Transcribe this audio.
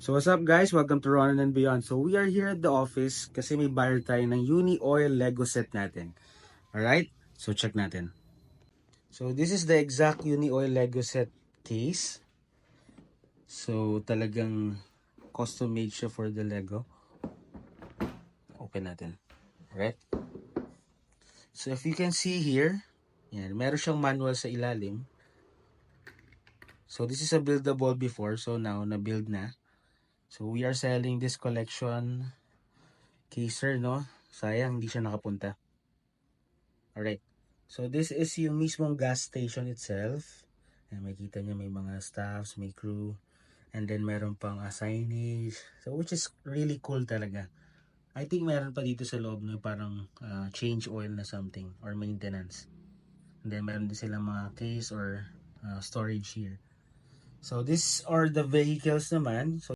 So what's up guys? Welcome to Ronan and Beyond. So we are here at the office kasi may buyer tayo ng Uni Oil Lego set natin. Alright? So check natin. So this is the exact Uni Oil Lego set case. So talagang custom made siya for the Lego. Open natin. Alright? So if you can see here, yan, meron siyang manual sa ilalim. So this is a buildable before, so now na-build na. So we are selling this collection caser, no? Sayang hindi siya nakapunta. Alright. So this is yung mismong gas station itself. And makita niyo may mga staffs, may crew. And then meron pang signage. So which is really cool talaga. I think meron pa dito sa loob na parang change oil na something or maintenance. And then meron din silang mga case or storage here. So these are the vehicles naman. So